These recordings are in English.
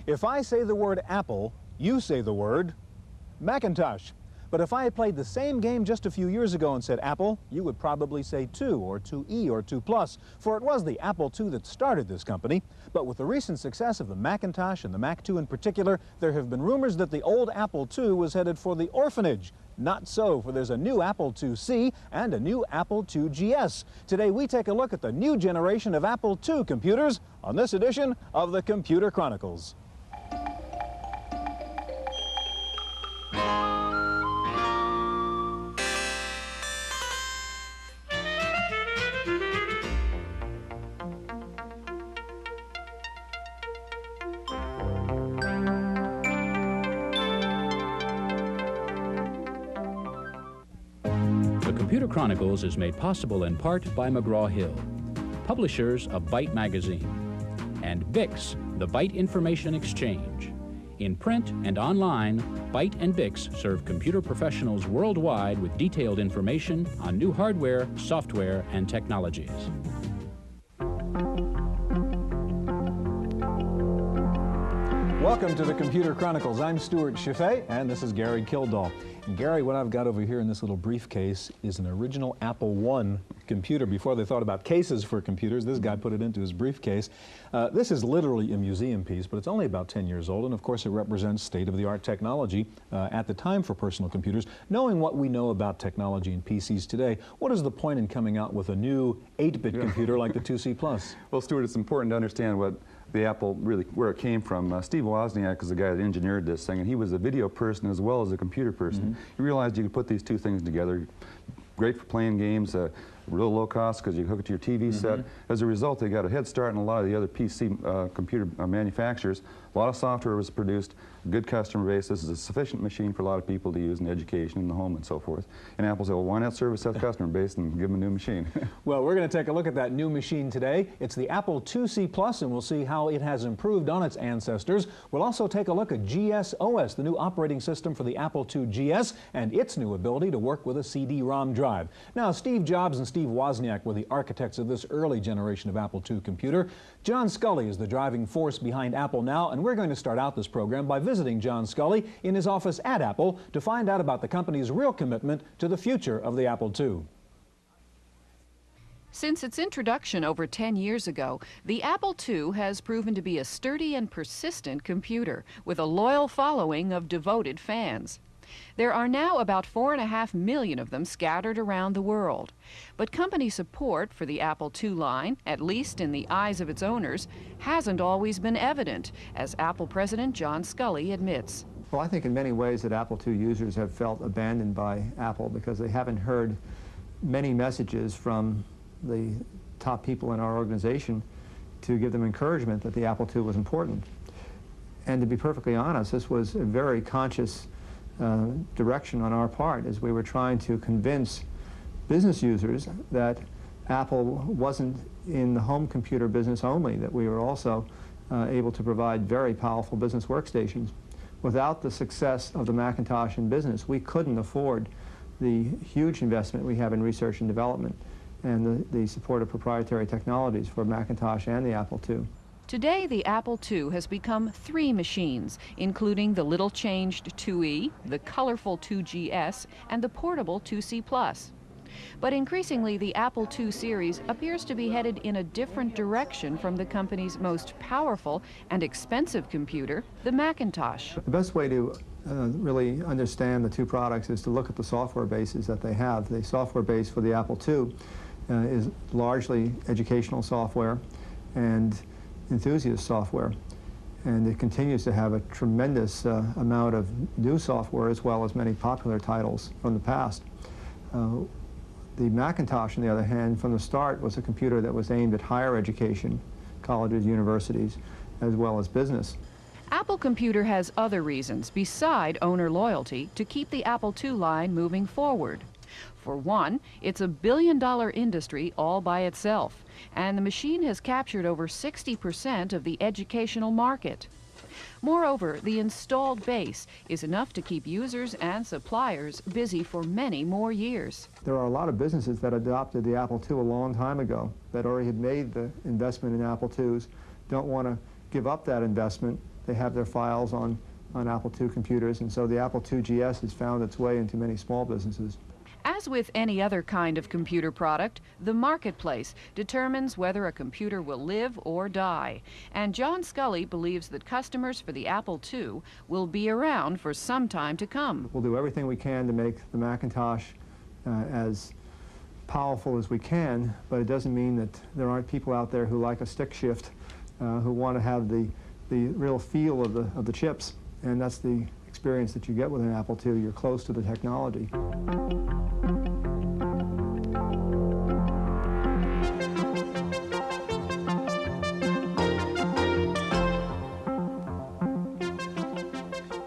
If I say the word Apple, you say the word Macintosh. But if I had played the same game just a few years ago and said Apple, you would probably say 2 or 2E or 2 Plus, for it was the Apple II that started this company. But with the recent success of the Macintosh and the Mac II in particular, there have been rumors that the old Apple II was headed for the orphanage. Not so, for there's a new Apple IIc and a new Apple IIgs. Today we take a look at the new generation of Apple II computers on this edition of the Computer Chronicles. The Computer Chronicles is made possible in part by McGraw-Hill, publishers of Byte magazine, and Bix, the Byte Information Exchange. In print and online, Byte and Bix serve computer professionals worldwide with detailed information on new hardware, software, and technologies. Welcome to the Computer Chronicles. I'm Stuart Chaffee, and this is Gary Kildall. And Gary, what I've got over here in this little briefcase is an original Apple I computer. Before they thought about cases for computers, this guy put it into his briefcase. This is literally a museum piece, but it's only about 10 years old, and of course it represents state-of-the-art technology at the time for personal computers. Knowing what we know about technology and PCs today, what is the point in coming out with a new 8-bit computer like the IIc Plus? Well, Stuart, it's important to understand what the Apple really, where it came from. Steve Wozniak is the guy that engineered this thing, and he was a video person as well as a computer person. He realized you could put these two things together. Great for playing games, real low cost because you hook it to your TV set. As a result, they got a head start in a lot of the other PC computer manufacturers. A lot of software was produced, good customer base. This is a sufficient machine for a lot of people to use in education, in the home, and so forth. And Apple said, well, why not service that customer base and give them a new machine? Well, we're going to take a look at that new machine today. It's the Apple IIc Plus, and we'll see how it has improved on its ancestors. We'll also take a look at GS/OS, the new operating system for the Apple II GS, and its new ability to work with a CD-ROM drive. Now, Steve Jobs and Steve Wozniak were the architects of this early generation of Apple II computer. John Sculley is the driving force behind Apple now, and we're going to start out this program by visiting John Sculley in his office at Apple to find out about the company's real commitment to the future of the Apple II. Since its introduction over 10 years ago, the Apple II has proven to be a sturdy and persistent computer with a loyal following of devoted fans. There are now about 4.5 million of them scattered around the world. But company support for the Apple II line, at least in the eyes of its owners, hasn't always been evident, as Apple President John Sculley admits. Well, I think in many ways that Apple II users have felt abandoned by Apple because they haven't heard many messages from the top people in our organization to give them encouragement that the Apple II was important. And to be perfectly honest, this was a very conscious direction on our part as we were trying to convince business users that Apple wasn't in the home computer business only, that we were also able to provide very powerful business workstations. Without the success of the Macintosh in business, we couldn't afford the huge investment we have in research and development and the support of proprietary technologies for Macintosh and the Apple II. Today, the Apple II has become 3 machines, including the little-changed IIe, the colorful IIgs, and the portable IIc Plus. But increasingly, the Apple II series appears to be headed in a different direction from the company's most powerful and expensive computer, the Macintosh. The best way to really understand the two products is to look at the software bases that they have. The software base for the Apple II is largely educational software and enthusiast software, and it continues to have a tremendous amount of new software as well as many popular titles from the past. The Macintosh, on the other hand, from the start was a computer that was aimed at higher education, colleges, universities, as well as business. Apple Computer has other reasons beside owner loyalty to keep the Apple II line moving forward. For one, it's a billion-dollar industry all by itself, and the machine has captured over 60% of the educational market. Moreover, the installed base is enough to keep users and suppliers busy for many more years. There are a lot of businesses that adopted the Apple II a long time ago that already had made the investment in Apple IIs, don't want to give up that investment. they have their files on Apple II computers, and so the Apple IIgs has found its way into many small businesses. As with any other kind of computer product, the marketplace determines whether a computer will live or die. And John Sculley believes that customers for the Apple II will be around for some time to come. We'll do everything we can to make the Macintosh as powerful as we can, but it doesn't mean that there aren't people out there who like a stick shift, who want to have the real feel of the chips. And that's the experience that you get with an Apple II. You're close to the technology.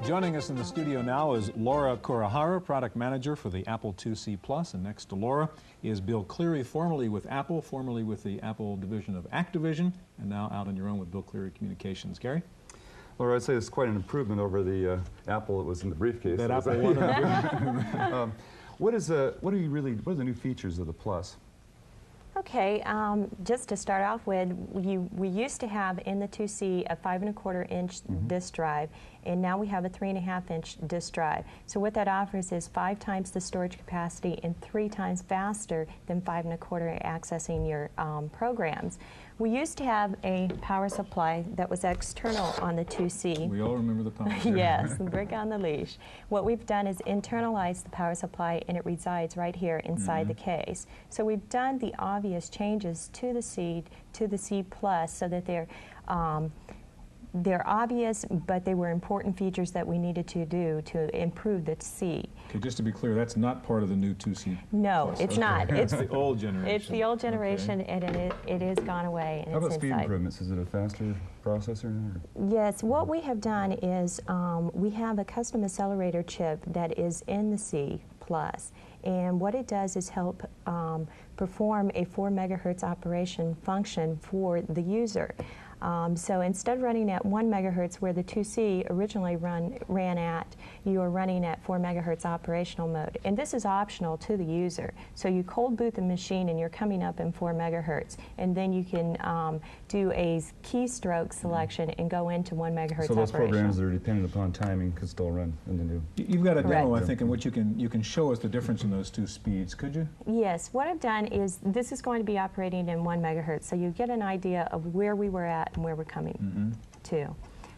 Joining us in the studio now is Laura Kurihara, Product Manager for the Apple IIc Plus, and next to Laura is Bill Cleary, formerly with Apple, formerly with the Apple division of Activision, and now out on your own with Bill Cleary Communications. Gary? Laura, I'd say it's quite an improvement over the Apple that was in the briefcase. That Apple one. What are the new features of the Plus? Okay, just to start off with, we used to have in the 2C a 5 1/4 inch disk drive, and now we have a 3 1/2 inch disk drive. So what that offers is 5 times the storage capacity and 3 times faster than 5 1/4 accessing your programs. We used to have a power supply that was external on the 2C. We all remember the power. Yes, the brick on the leash. What we've done is internalize the power supply, and it resides right here inside the case. So we've done the obvious changes to the C Plus so that they're obvious, but they were important features that we needed to do to improve the C. Okay, just to be clear, that's not part of the new 2C. No, Plus. it's not. It's the old generation. It's the old generation, and it is gone away. And How about it's speed inside. improvements? Is it a faster processor? Or? Yes, what we have done is we have a custom accelerator chip that is in the C Plus, and what it does is help perform a 4 megahertz operation function for the user. So instead of running at 1 megahertz where the 2C originally ran at, you are running at 4 megahertz operational mode. And this is optional to the user. So you cold boot the machine and you're coming up in 4 megahertz. And then you can do a keystroke selection and go into 1 megahertz So those operational. programs that are dependent upon timing could still run in the new. You've got a demo, Correct. I think, in which you can show us the difference in those two speeds, could you? Yes, what I've done is this is going to be operating in 1 megahertz, so you get an idea of where we were at and where we're coming to.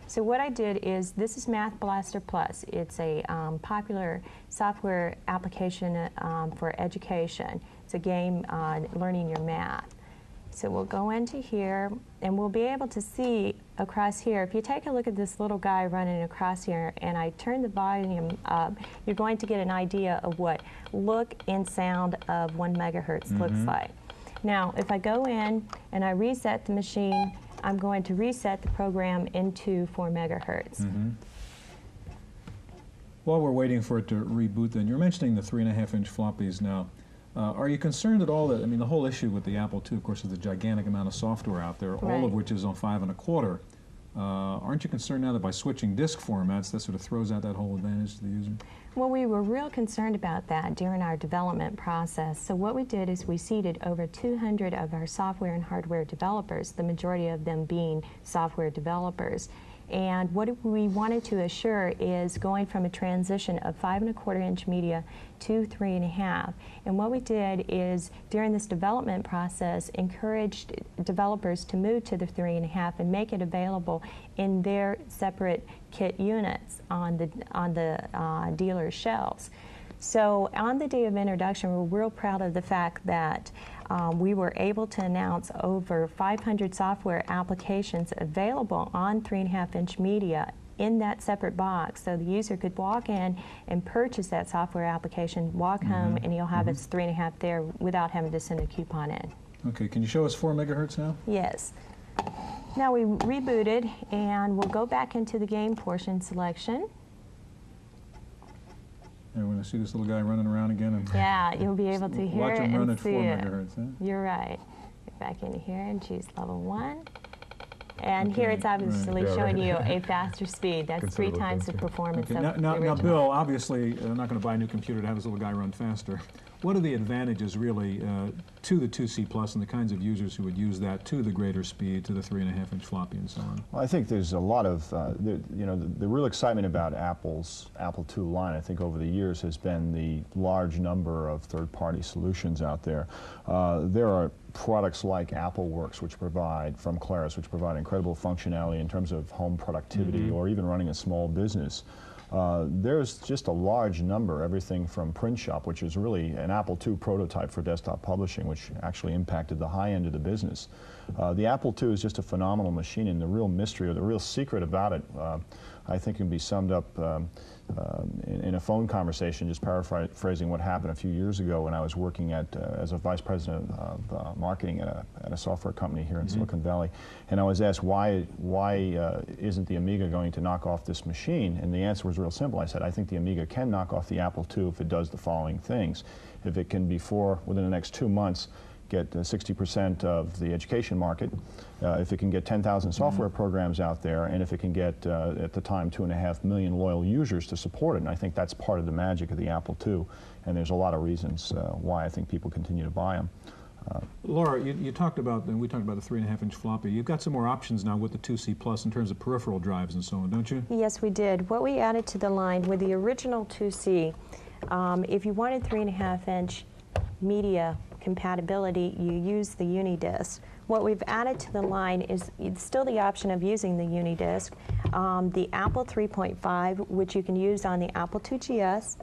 So what I did is, this is Math Blaster Plus. It's a popular software application for education. It's a game learning your math. So we'll go into here, and we'll be able to see across here. If you take a look at this little guy running across here, and I turn the volume up, you're going to get an idea of what look and sound of 1 megahertz looks like. Now, if I go in and I reset the machine, I'm going to reset the program into 4 megahertz. While we're waiting for it to reboot, then, you're mentioning the 3 1/2 inch floppies now. Are you concerned at all that, I mean, the whole issue with the Apple II, of course, is the gigantic amount of software out there, all of which is on 5 1/4. Aren't you concerned now that by switching disk formats, that sort of throws out that whole advantage to the user? Well, we were real concerned about that during our development process. So what we did is we seeded over 200 of our software and hardware developers, the majority of them being software developers. And what we wanted to assure is going from a transition of 5 1/4 inch media to 3 1/2. And what we did is, during this development process, encouraged developers to move to the 3 1/2 and make it available in their separate kit units on the dealer shelves. So on the day of introduction, we're real proud of the fact that we were able to announce over 500 software applications available on 3 1/2 inch media in that separate box, so the user could walk in and purchase that software application, walk home, and he'll have its 3 1/2 there without having to send a coupon in. Okay, can you show us 4 megahertz now? Yes. Now we rebooted, and we'll go back into the game portion selection. And we're going to see this little guy running around again. And Yeah, you'll be able to hear watch it him run and at 4 see it. megahertz. Huh? You're right. Get back into here and choose level 1. And here it's obviously Yeah, showing right. you a faster speed. That's 3 times the performance Okay, of the now original. Bill, obviously, I'm not going to buy a new computer to have this little guy run faster. What are the advantages really to the 2C Plus and the kinds of users who would use that, to the greater speed, to the 3.5-inch floppy and so on? Well, I think there's a lot of, the real excitement about Apple's Apple II line, I think over the years, has been the large number of third-party solutions out there. There are products like AppleWorks, which provide, from Claris, which provide incredible functionality in terms of home productivity or even running a small business. There's just a large number, everything from Print Shop, which is really an Apple II prototype for desktop publishing, which actually impacted the high end of the business. The Apple II is just a phenomenal machine, and the real mystery or the real secret about it, I think, can be summed up in a phone conversation, just paraphrasing what happened a few years ago when I was working as a vice president of marketing at a software company here in Silicon Valley, and I was asked why isn't the Amiga going to knock off this machine, and the answer was real simple. I said, I think the Amiga can knock off the Apple II if it does the following things. If it can, within the next 2 months, get 60% of the education market, if it can get 10,000 software programs out there, and if it can get, at the time, 2.5 million loyal users to support it. And I think that's part of the magic of the Apple II, and there's a lot of reasons why I think people continue to buy them. Laura, you talked about, and we talked about the 3.5-inch floppy. You've got some more options now with the 2C Plus in terms of peripheral drives and so on, don't you? Yes, we did. What we added to the line with the original 2C, if you wanted 3.5-inch media compatibility, you use the UniDisc. What we've added to the line is still the option of using the UniDisc, the Apple 3.5, which you can use on the Apple IIgs,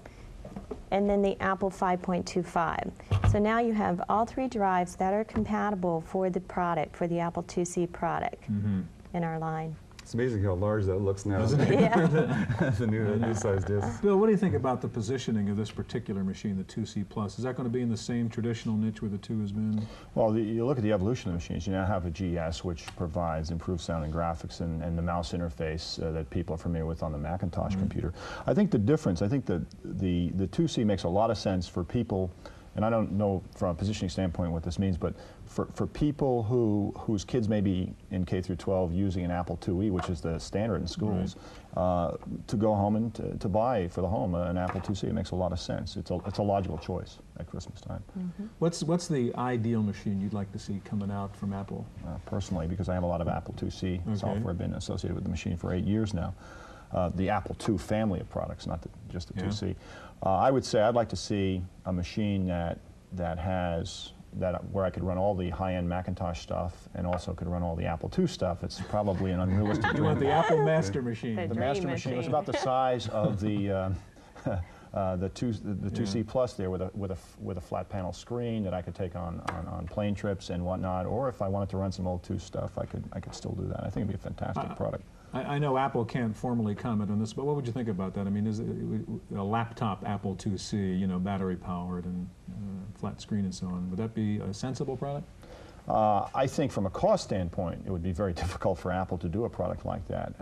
and then the Apple 5.25. So now you have all 3 drives that are compatible for the product, for the Apple IIc product in our line. It's amazing how large that looks now. Yeah. The new size disc. Bill, what do you think about the positioning of this particular machine, the 2C Plus? Is that going to be in the same traditional niche where the 2 has been? Well, you look at the evolution of the machines. You now have a GS, which provides improved sound and graphics, and the mouse interface that people are familiar with on the Macintosh computer. I think the difference, I think the 2C makes a lot of sense for people, and I don't know from a positioning standpoint what this means, but for people whose kids may be in K through 12 using an Apple IIe, which is the standard in schools, to go home and to buy for the home an Apple IIc, it makes a lot of sense. It's a logical choice at Christmas time. What's the ideal machine you'd like to see coming out from Apple? Personally, because I have a lot of Apple IIc software, been associated with the machine for 8 years now. The Apple II family of products, not just the 2C. I would say I'd like to see a machine where I could run all the high-end Macintosh stuff and also could run all the Apple II stuff. It's probably an unrealistic dream. You want the Apple Master Machine. The Master Machine was about the size of the 2C Plus there, with a flat panel screen that I could take on plane trips and whatnot. Or if I wanted to run some old II stuff, I could still do that. I think it'd be a fantastic product. I know Apple can't formally comment on this, but what would you think about that? I mean, is it a laptop Apple IIc, you know, battery powered and flat screen and so on? Would that be a sensible product? I think from a cost standpoint, it would be very difficult for Apple to do a product like that.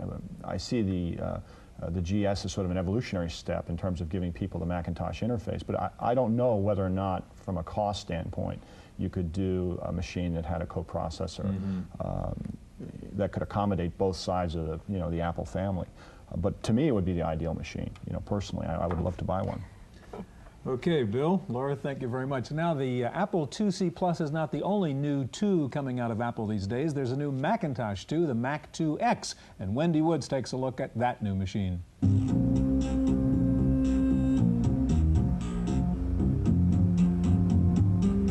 I see the GS as sort of an evolutionary step in terms of giving people the Macintosh interface, but I don't know whether or not, from a cost standpoint, you could do a machine that had a coprocessor that could accommodate both sides of the Apple family. But to me, it would be the ideal machine. You know, personally, I would love to buy one. Okay, Bill, Laura, thank you very much. Now, the Apple IIc Plus is not the only new 2 coming out of Apple these days. There's a new Macintosh 2, the Mac IIx, and Wendy Woods takes a look at that new machine.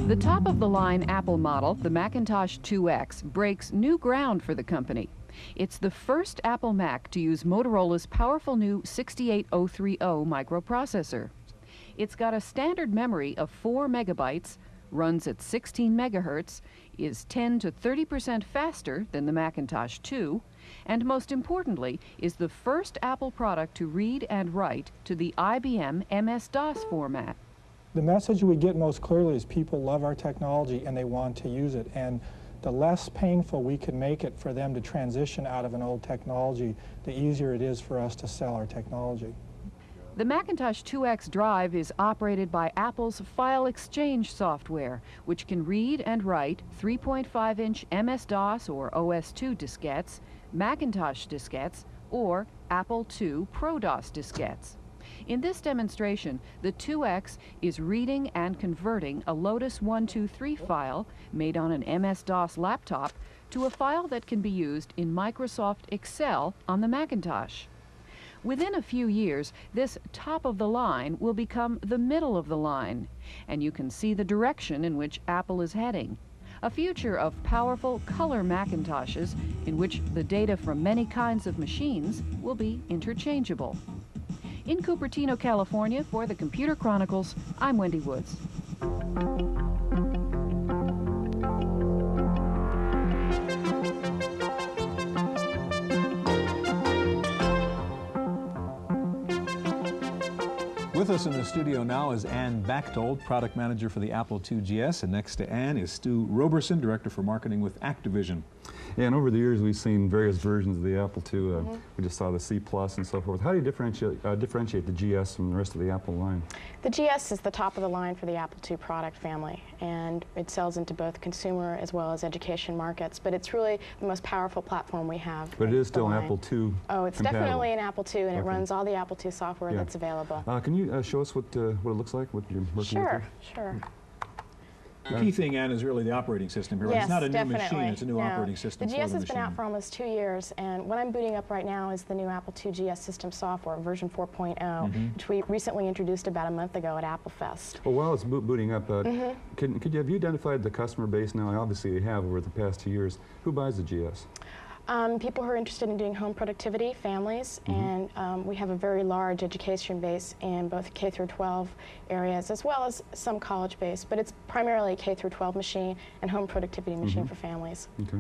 The top-of-the-line Apple model, the Macintosh IIx, breaks new ground for the company. It's the first Apple Mac to use Motorola's powerful new 68030 microprocessor. It's got a standard memory of 4 megabytes, runs at 16 megahertz, is 10 to 30% faster than the Macintosh 2, and most importantly, is the first Apple product to read and write to the IBM MS-DOS format. The message we get most clearly is people love our technology and they want to use it. And the less painful we can make it for them to transition out of an old technology, the easier it is for us to sell our technology. The Macintosh IIx drive is operated by Apple's file exchange software, which can read and write 3.5-inch MS-DOS or OS/2 diskettes, Macintosh diskettes, or Apple II Pro-DOS diskettes. In this demonstration, the IIx is reading and converting a Lotus 123 file made on an MS-DOS laptop to a file that can be used in Microsoft Excel on the Macintosh. Within a few years, this top of the line will become the middle of the line, and you can see the direction in which Apple is heading. A future of powerful color Macintoshes in which the data from many kinds of machines will be interchangeable. In Cupertino, California, for the Computer Chronicles, I'm Wendy Woods. With us in the studio now is Ann Bachtold, product manager for the Apple IIgs, and next to Ann is Stu Roberson, director for marketing with Activision. Yeah, and over the years we've seen various versions of the Apple II. We just saw the C Plus and so forth. How do you differentiate the GS from the rest of the Apple line? The GS is the top of the line for the Apple II product family, and it sells into both consumer as well as education markets, but it's really the most powerful platform we have. But it is still an Apple II Oh, it's compatible. Definitely an Apple II, and it runs all the Apple II software that's available. Can you show us what it looks like, what you're working with? Sure. The key thing, Ann, is really the operating system here. Yes, it's not a definitely. new machine, it's a new operating system The for GS the has been out for almost 2 years, and what I'm booting up right now is the new Apple II GS system software, version 4.0, which we recently introduced about a month ago at Apple Fest. Well, while it's booting up, have you identified the customer base now? Obviously you have over the past 2 years. Who buys the GS? People who are interested in doing home productivity, families, and we have a very large education base in both K through 12 areas as well as some college base, but it's primarily a K through 12 machine and home productivity machine for families. Okay.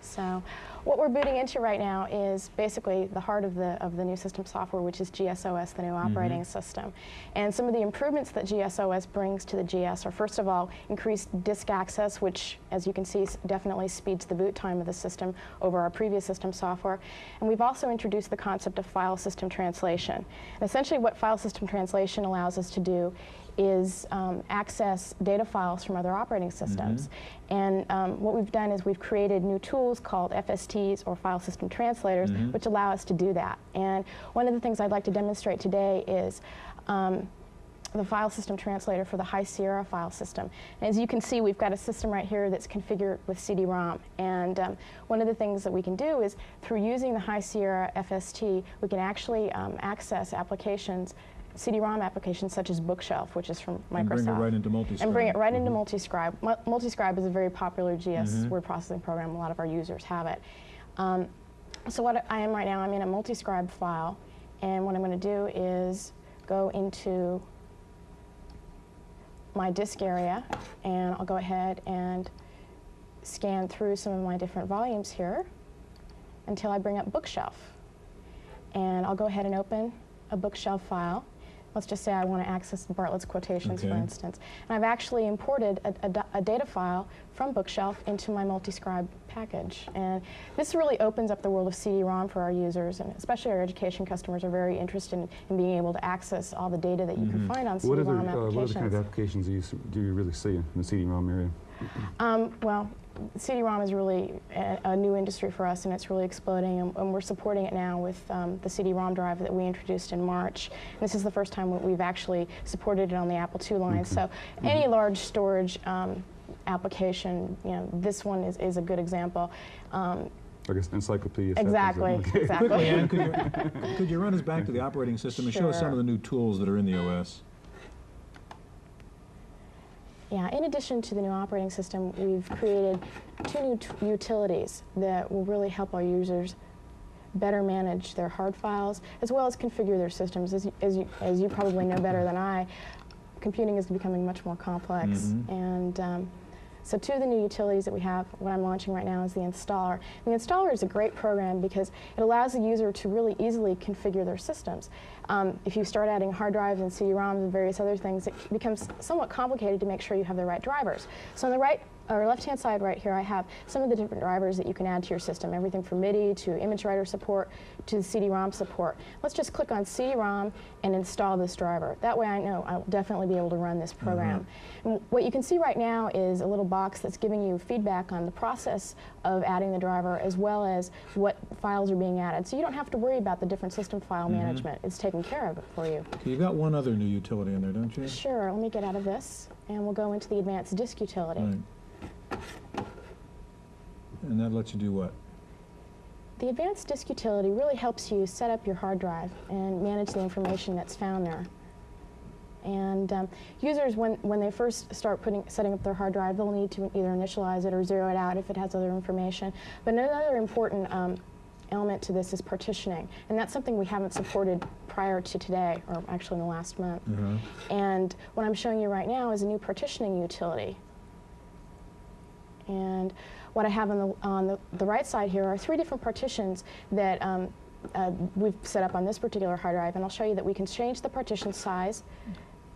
So what we're booting into right now is basically the heart of the new system software, which is GSOS, the new operating system. And some of the improvements that GSOS brings to the GS are, first of all, increased disk access, which, as you can see, definitely speeds the boot time of the system over our previous system software. And we've also introduced the concept of file system translation. And essentially what file system translation allows us to do is access data files from other operating systems. And what we've done is we've created new tools called FSTs, or file system translators, which allow us to do that. And one of the things I'd like to demonstrate today is the file system translator for the High Sierra file system. And as you can see, we've got a system right here that's configured with CD-ROM. And one of the things that we can do is, through using the High Sierra FST, we can actually access applications, CD-ROM applications such as Bookshelf, which is from Microsoft. And bring it right into Multiscribe. And bring it right into Multiscribe. Multiscribe is a very popular GS word processing program. A lot of our users have it. So what I am right now, I'm in a Multiscribe file, and what I'm going to do is go into my disk area, and I'll go ahead and scan through some of my different volumes here until I bring up Bookshelf. And I'll go ahead and open a Bookshelf file. Let's just say I want to access Bartlett's quotations, for instance. And I've actually imported a data file from Bookshelf into my Multiscribe package. And this really opens up the world of CD-ROM for our users, and especially our education customers are very interested in being able to access all the data that you can find on CD-ROM applications. What other kind of applications do you really see in the CD-ROM area? Well, CD-ROM is really a new industry for us, and it's really exploding, and we're supporting it now with the CD-ROM drive that we introduced in March. And this is the first time we've actually supported it on the Apple II line. So any large storage application, this one is a good example. I guess encyclopedia. Exactly. Exactly. Quickly, Ann, could you run us back to the operating system and show us some of the new tools that are in the OS? Yeah, in addition to the new operating system, we've created 2 new utilities that will really help our users better manage their hard files, as well as configure their systems. As you probably know better than I, computing is becoming much more complex. And so 2 of the new utilities that we have, what I'm launching right now, is the installer. The installer is a great program because it allows the user to really easily configure their systems. If you start adding hard drives and CD-ROMs and various other things, it becomes somewhat complicated to make sure you have the right drivers. So on the right our left-hand side right here, I have some of the different drivers that you can add to your system, everything from MIDI to image writer support to CD-ROM support. Let's just click on CD-ROM and install this driver. That way I know I'll definitely be able to run this program. And what you can see right now is a little box that's giving you feedback on the process of adding the driver as well as what files are being added. So you don't have to worry about the different system file management. It's taken care of it for you. Okay, you've got one other new utility in there, don't you? Sure. Let me get out of this and we'll go into the advanced disk utility. Right. And that lets you do what? The advanced disk utility really helps you set up your hard drive and manage the information that's found there. And users, when they first start setting up their hard drive, they'll need to either initialize it or zero it out if it has other information. But another important element to this is partitioning, and that's something we haven't supported prior to today, or actually in the last month. And what I'm showing you right now is a new partitioning utility. And what I have on the right side here are 3 different partitions that we've set up on this particular hard drive, and I'll show you that we can change the partition size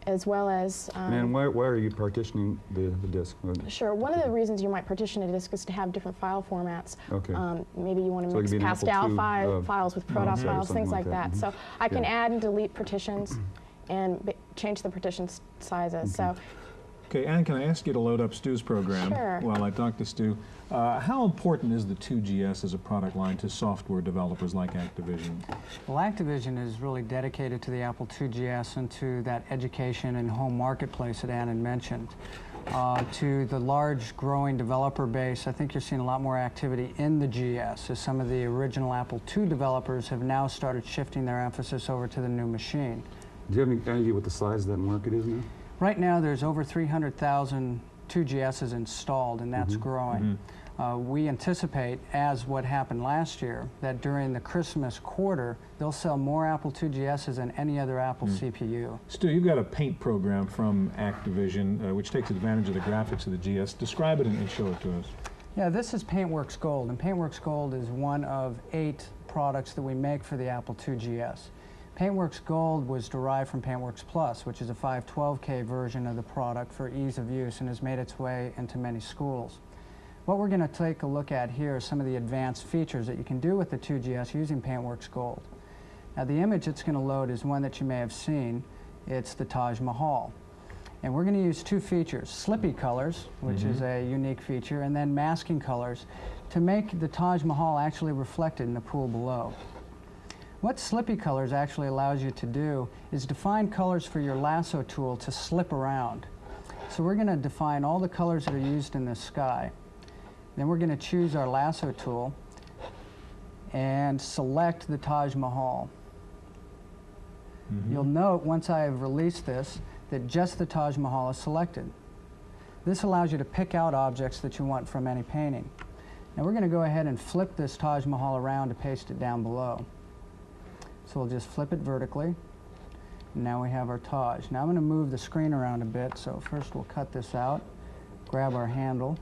as well as... and why are you partitioning the disk? Sure. One of the reasons you might partition a disk is to have different file formats. Okay. Maybe you want to mix passed-out files with Protoss files, things like that. So I can add and delete partitions and change the partition sizes. So. Okay, Ann, can I ask you to load up Stu's program while I talk to Stu? How important is the 2GS as a product line to software developers like Activision? Well, Activision is really dedicated to the Apple IIgs and to that education and home marketplace that Ann had mentioned. To the large growing developer base, I think you're seeing a lot more activity in the GS as some of the original Apple II developers have now started shifting their emphasis over to the new machine. Do you have any idea what the size of that market is now? Right now, there's over 300,000 2GSs installed, and that's growing. We anticipate, as what happened last year, that during the Christmas quarter, they'll sell more Apple IIGSs than any other Apple CPU. Stu, you've got a paint program from Activision, which takes advantage of the graphics of the GS. Describe it and show it to us. Yeah, this is Paintworks Gold, and Paintworks Gold is one of 8 products that we make for the Apple IIgs. Paintworks Gold was derived from Paintworks Plus, which is a 512K version of the product for ease of use and has made its way into many schools. What we're going to take a look at here is some of the advanced features that you can do with the 2GS using Paintworks Gold. Now, the image it's going to load is one that you may have seen. It's the Taj Mahal. And we're going to use 2 features, slippy colors, which is a unique feature, and then masking colors to make the Taj Mahal actually reflected in the pool below. What slippy colors actually allows you to do is define colors for your lasso tool to slip around. So we're going to define all the colors that are used in the sky. Then we're going to choose our lasso tool and select the Taj Mahal. You'll note once I have released this that just the Taj Mahal is selected. This allows you to pick out objects that you want from any painting. Now we're going to go ahead and flip this Taj Mahal around to paste it down below. So we'll just flip it vertically, and now we have our Taj. Now I'm going to move the screen around a bit, so first we'll cut this out, grab our handle.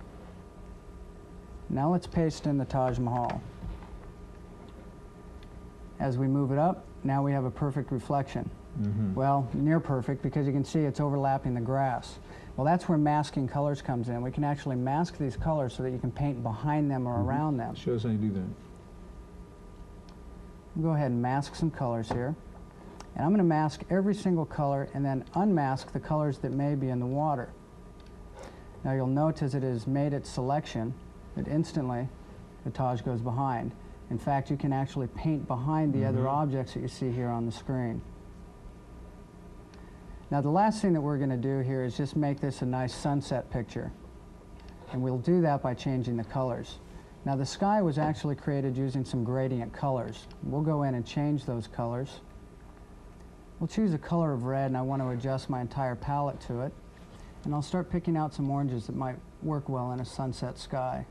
Now let's paste in the Taj Mahal. As we move it up, now we have a perfect reflection. Well, near perfect, because you can see it's overlapping the grass. Well, that's where masking colors comes in. We can actually mask these colors so that you can paint behind them or around them. Show us how you do that. Go ahead and mask some colors here. And I'm going to mask every single color and then unmask the colors that may be in the water. Now you'll note as it has made its selection that instantly the Taj goes behind. In fact, you can actually paint behind the other objects that you see here on the screen. Now the last thing that we're going to do here is just make this a nice sunset picture. And we'll do that by changing the colors. Now the sky was actually created using some gradient colors. We'll go in and change those colors. We'll choose a color of red, and I want to adjust my entire palette to it. And I'll start picking out some oranges that might work well in a sunset sky.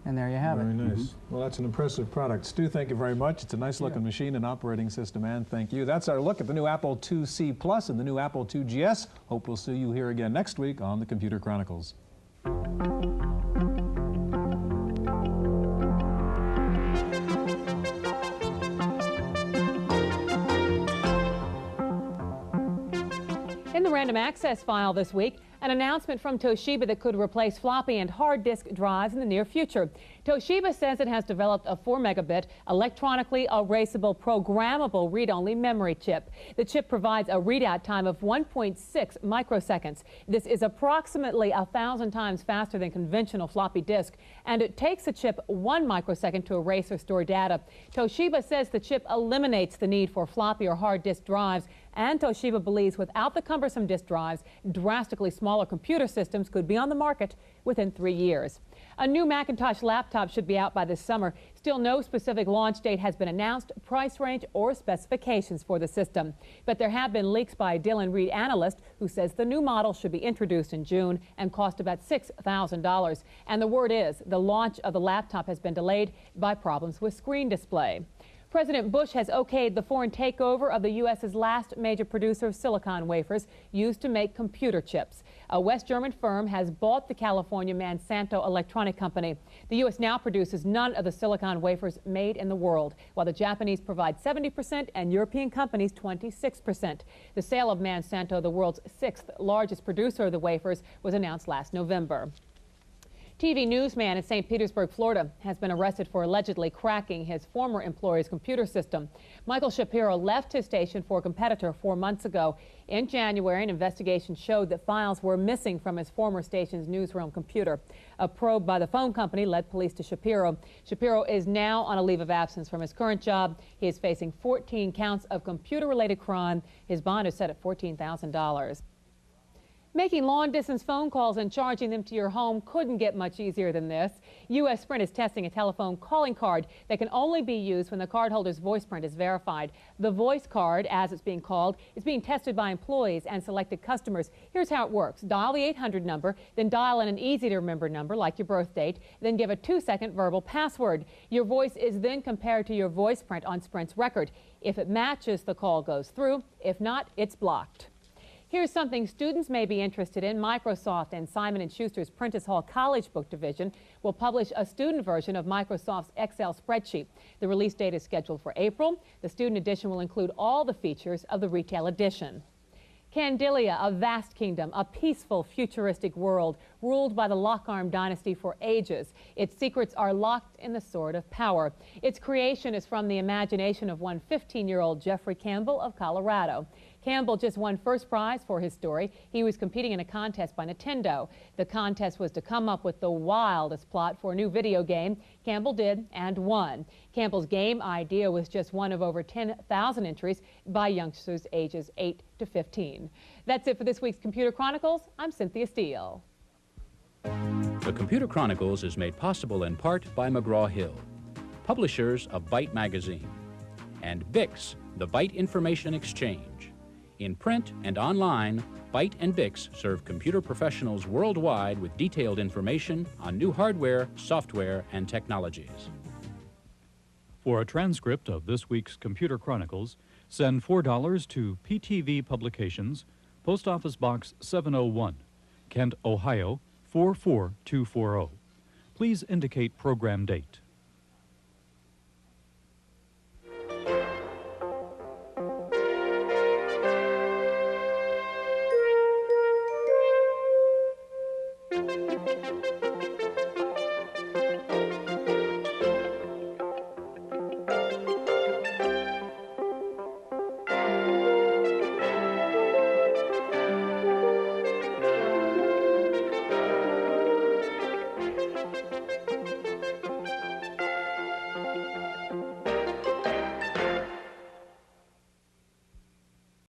And there you have it. Very nice. Well, that's an impressive product. Stu, thank you very much. It's a nice looking machine and operating system, and thank you. That's our look at the new Apple IIc Plus and the new Apple IIgs. Hope we'll see you here again next week on the Computer Chronicles. the random access file this week, an announcement from Toshiba that could replace floppy and hard disk drives in the near future. Toshiba says it has developed a 4-megabit electronically erasable programmable read-only memory chip. The chip provides a readout time of 1.6 microseconds. This is approximately 1,000 times faster than conventional floppy disk, and it takes the chip 1 microsecond to erase or store data. Toshiba says the chip eliminates the need for floppy or hard disk drives, and Toshiba believes without the cumbersome disk drives, drastically smaller computer systems could be on the market within 3 years. A new Macintosh laptop should be out by this summer. Still, no specific launch date has been announced, price range, or specifications for the system. But there have been leaks by a Dylan Reed analyst who says the new model should be introduced in June and cost about $6,000. And the word is the launch of the laptop has been delayed by problems with screen display. President Bush has okayed the foreign takeover of the U.S.'s last major producer of silicon wafers used to make computer chips. A West German firm has bought the California Monsanto Electronic Company. The U.S. now produces none of the silicon wafers made in the world, while the Japanese provide 70% and European companies 26%. The sale of Monsanto, the world's 6th largest producer of the wafers, was announced last November. TV newsman in St. Petersburg, Florida, has been arrested for allegedly cracking his former employer's computer system. Michael Shapiro left his station for a competitor 4 months ago. In January, an investigation showed that files were missing from his former station's newsroom computer. A probe by the phone company led police to Shapiro. Shapiro is now on a leave of absence from his current job. He is facing 14 counts of computer-related crime. His bond is set at $14,000. Making long-distance phone calls and charging them to your home couldn't get much easier than this. U.S. Sprint is testing a telephone calling card that can only be used when the cardholder's voice print is verified. The voice card, as it's being called, is being tested by employees and selected customers. Here's how it works. Dial the 800 number, then dial in an easy-to-remember number like your birth date, then give a 2-second verbal password. Your voice is then compared to your voice print on Sprint's record. If it matches, the call goes through. If not, it's blocked. Here's something students may be interested in. Microsoft and Simon & Schuster's Prentice Hall College Book Division will publish a student version of Microsoft's Excel spreadsheet. The release date is scheduled for April. The student edition will include all the features of the retail edition. Candilia, a vast kingdom, a peaceful, futuristic world ruled by the Lock-Arm dynasty for ages. Its secrets are locked in the sword of power. Its creation is from the imagination of one 15-year-old Jeffrey Campbell of Colorado. Campbell just won first prize for his story. He was competing in a contest by Nintendo. The contest was to come up with the wildest plot for a new video game. Campbell did and won. Campbell's game idea was just one of over 10,000 entries by youngsters ages 8 to 15. That's it for this week's Computer Chronicles. I'm Cynthia Steele. The Computer Chronicles is made possible in part by McGraw-Hill, publishers of Byte magazine, and Bix, the Byte Information Exchange. In print and online, Byte and Bix serve computer professionals worldwide with detailed information on new hardware, software, and technologies. For a transcript of this week's Computer Chronicles, send $4 to PTV Publications, Post Office Box 701, Kent, Ohio 44240. Please indicate program date.